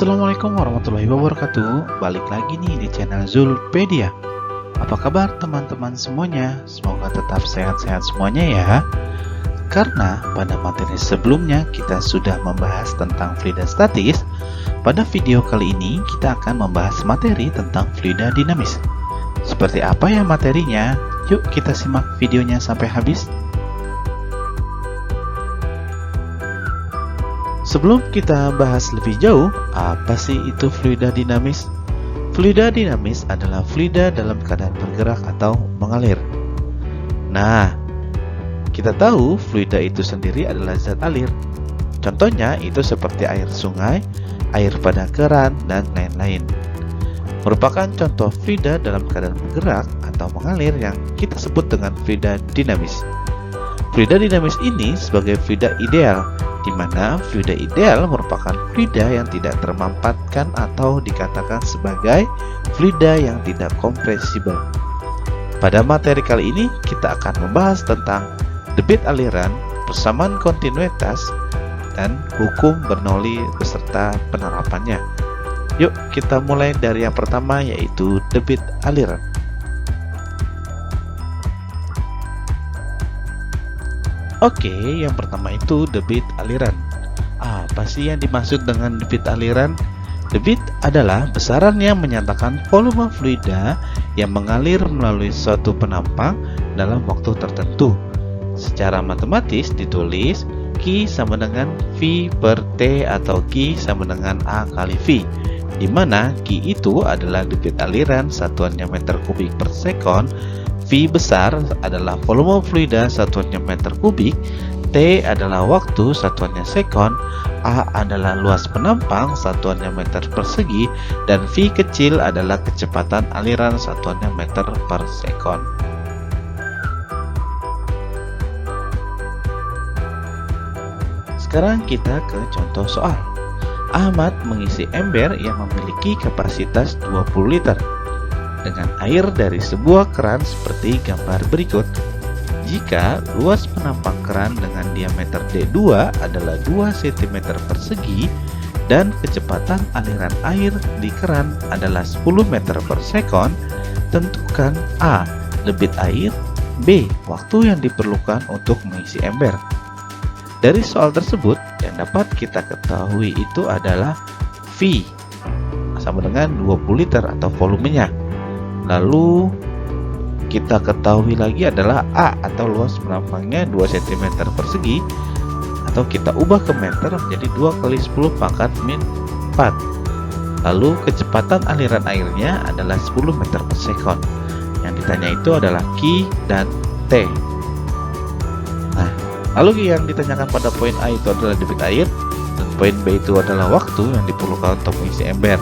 Assalamualaikum warahmatullahi wabarakatuh. Balik lagi nih di channel Zulpedia. Apa kabar teman-teman semuanya? Semoga tetap sehat-sehat semuanya ya. Karena pada materi sebelumnya kita sudah membahas tentang fluida statis, pada video kali ini kita akan membahas materi tentang fluida dinamis. Seperti apa ya materinya? Yuk kita simak videonya sampai habis. Sebelum kita bahas lebih jauh, apa sih itu fluida dinamis? Fluida dinamis adalah fluida dalam keadaan bergerak atau mengalir. Nah, kita tahu fluida itu sendiri adalah zat alir. Contohnya itu seperti air sungai, air pada keran, dan lain-lain. Merupakan contoh fluida dalam keadaan bergerak atau mengalir yang kita sebut dengan fluida dinamis. Fluida dinamis ini sebagai fluida ideal, di mana fluida ideal merupakan fluida yang tidak termampatkan atau dikatakan sebagai fluida yang tidak kompresibel. Pada materi kali ini kita akan membahas tentang debit aliran, persamaan kontinuitas, dan hukum Bernoulli beserta penerapannya. Yuk kita mulai dari yang pertama, yaitu debit aliran. Oke, yang pertama itu debit aliran. Apa sih yang dimaksud dengan debit aliran? Debit adalah besaran yang menyatakan volume fluida yang mengalir melalui suatu penampang dalam waktu tertentu. Secara matematis ditulis Q sama dengan V per T atau Q sama dengan A kali V, di mana Q itu adalah debit aliran satuannya meter kubik per sekon, V besar adalah volume fluida satuannya meter kubik, T adalah waktu satuannya sekon, A adalah luas penampang satuannya meter persegi, dan V kecil adalah kecepatan aliran satuannya meter per sekon. Sekarang kita ke contoh soal. Ahmad mengisi ember yang memiliki kapasitas 20 liter dengan air dari sebuah keran seperti gambar berikut. Jika luas penampang keran dengan diameter D2 adalah 2 cm persegi dan kecepatan aliran air di keran adalah 10 meter per sekon, tentukan A. debit air, B. waktu yang diperlukan untuk mengisi ember. Dari soal tersebut yang dapat kita ketahui itu adalah V sama dengan 20 liter atau volumenya. Lalu kita ketahui lagi adalah A atau luas penampangnya 2 cm persegi, atau kita ubah ke meter menjadi 2 kali 10 pangkat min 4. Lalu kecepatan aliran airnya adalah 10 meter per sekon. Yang ditanya itu adalah Q dan T. Nah, lalu yang ditanyakan pada poin A itu adalah debit air, dan poin B itu adalah waktu yang diperlukan untuk mengisi ember.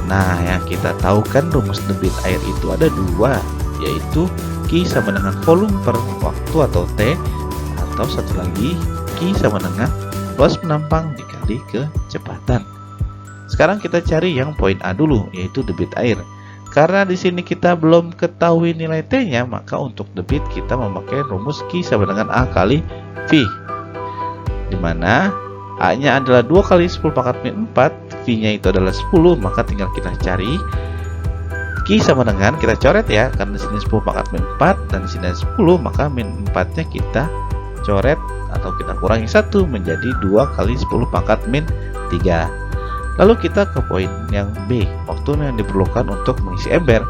Nah, yang kita tahu kan rumus debit air itu ada dua, yaitu Q sama dengan volume per waktu atau T, atau satu lagi Q sama dengan luas penampang dikali kecepatan. Sekarang kita cari yang poin A dulu, yaitu debit air. Karena di sini kita belum ketahui nilai T-nya, maka untuk debit kita memakai rumus Q sama dengan A kali V, dimana A-nya adalah 2 kali 10 pangkat min 4, V-nya itu adalah 10, maka tinggal kita cari Q sama dengan, kita coret ya, karena di sini 10 pangkat min 4 dan di sini 10, maka min 4-nya kita coret atau kita kurangi 1 menjadi 2 kali 10 pangkat min 3. Lalu kita ke poin yang B, waktu yang diperlukan untuk mengisi ember.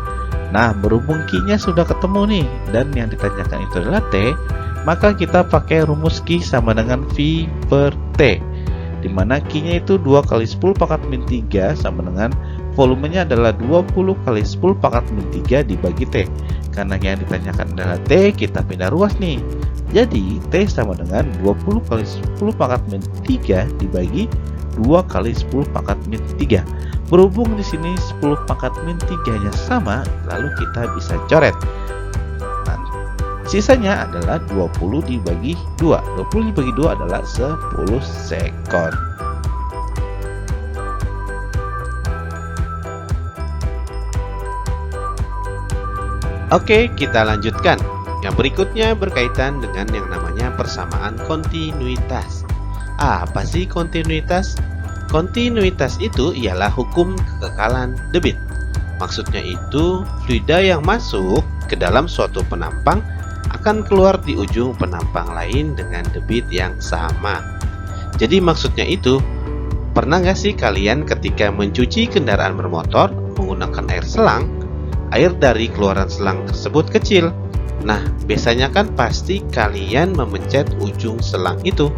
Nah, berhubung Q-nya sudah ketemu nih, dan yang ditanyakan itu adalah T, maka kita pakai rumus Q sama dengan V per T, dimana Q-nya itu 2 kali 10 pangkat min 3 sama dengan volumenya adalah 20 kali 10 pangkat min 3 dibagi T. Karena yang ditanyakan adalah T, kita pindah ruas nih. Jadi T sama dengan 20 kali 10 pangkat min 3 dibagi 2 kali 10 pangkat min 3. Berhubung di sini 10 pangkat min 3-nya sama, lalu kita bisa coret. Nah, sisanya adalah 20 dibagi 2. 20 dibagi 2 adalah 10 sekon. Oke, kita lanjutkan. Yang berikutnya berkaitan dengan yang namanya persamaan kontinuitas. Apa sih kontinuitas? kontinuitas itu ialah hukum kekekalan debit. Maksudnya itu, fluida yang masuk ke dalam suatu penampang akan keluar di ujung penampang lain dengan debit yang sama. Jadi maksudnya itu, pernah nggak sih kalian ketika mencuci kendaraan bermotor menggunakan air selang, air dari keluaran selang tersebut kecil? Nah, biasanya kan pasti kalian memencet ujung selang itu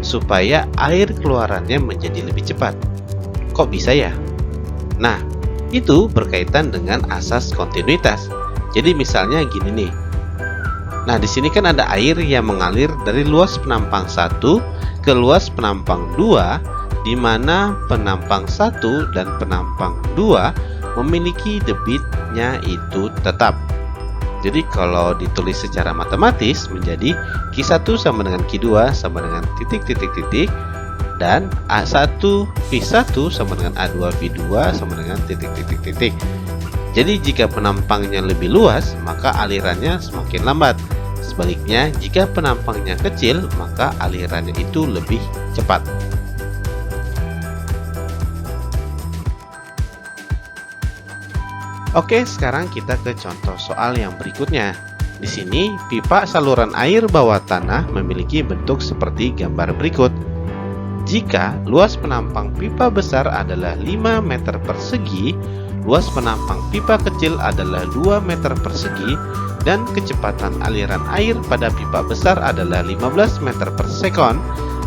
supaya air keluarannya menjadi lebih cepat. Kok bisa ya? Nah, itu berkaitan dengan asas kontinuitas. Jadi misalnya gini nih. Nah, di sini kan ada air yang mengalir dari luas penampang 1 ke luas penampang 2, di mana penampang 1 dan penampang 2 memiliki debitnya itu tetap. Jadi kalau ditulis secara matematis menjadi Q1 sama dengan Q2 sama dengan titik dan A1 V1 sama dengan A2 V2 sama dengan titik. Jadi jika penampangnya lebih luas, maka alirannya semakin lambat. Sebaliknya, jika penampangnya kecil, maka alirannya itu lebih cepat. Oke, sekarang kita ke contoh soal yang berikutnya. Di sini, pipa saluran air bawah tanah memiliki bentuk seperti gambar berikut. Jika luas penampang pipa besar adalah 5 meter persegi, luas penampang pipa kecil adalah 2 meter persegi, dan kecepatan aliran air pada pipa besar adalah 15 meter per sekon,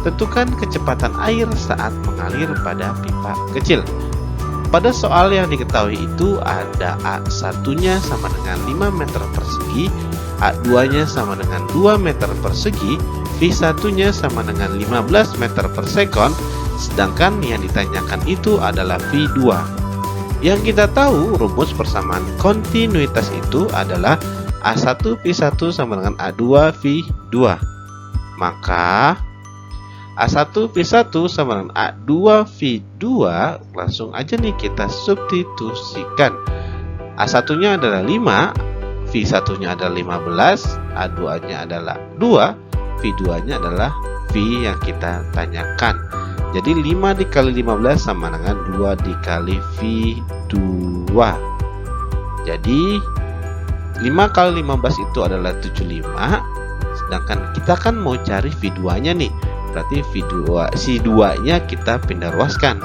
tentukan kecepatan air saat mengalir pada pipa kecil. Pada soal yang diketahui itu ada A1-nya sama dengan 5 meter persegi, A2-nya sama dengan 2 meter persegi, V1-nya sama dengan 15 meter per sekon, sedangkan yang ditanyakan itu adalah V2. Yang kita tahu rumus persamaan kontinuitas itu adalah A1 V1 sama dengan A2 V2. Maka A1 V1 sama dengan A2 V2, langsung aja nih kita substitusikan. A1-nya adalah 5, V1-nya adalah 15, A2-nya adalah 2, V2-nya adalah V yang kita tanyakan. Jadi 5 dikali 15 sama dengan 2 dikali V2. Jadi 5 kali 15 itu adalah 75. Sedangkan kita kan mau cari V2-nya nih. Berarti V2, si 2-nya kita pindah ruaskan.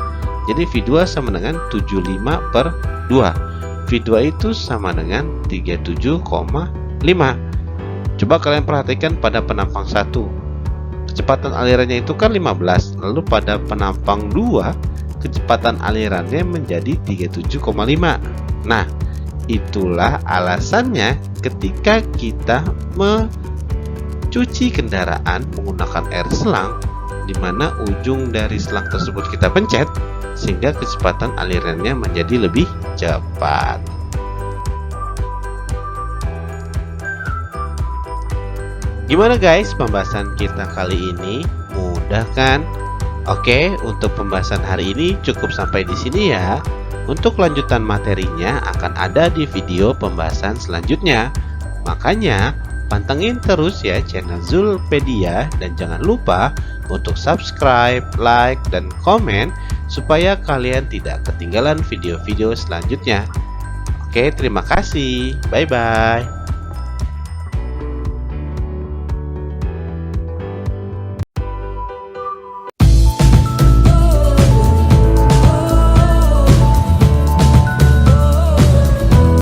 Jadi V2 sama dengan 75 per 2. V2 itu sama dengan 37,5. Coba kalian perhatikan pada penampang 1. Kecepatan alirannya itu kan 15. Lalu pada penampang 2, kecepatan alirannya menjadi 37,5. Nah, itulah alasannya ketika kita mencuci kendaraan menggunakan air selang, di mana ujung dari selang tersebut kita pencet, sehingga kecepatan alirannya menjadi lebih cepat. Gimana guys pembahasan kita kali ini? Mudah kan? Oke, untuk pembahasan hari ini cukup sampai di sini ya. Untuk lanjutan materinya akan ada di video pembahasan selanjutnya. Makanya pantengin terus ya channel Zulpedia dan jangan lupa untuk subscribe, like, dan komen supaya kalian tidak ketinggalan video-video selanjutnya. Oke, terima kasih. Bye-bye.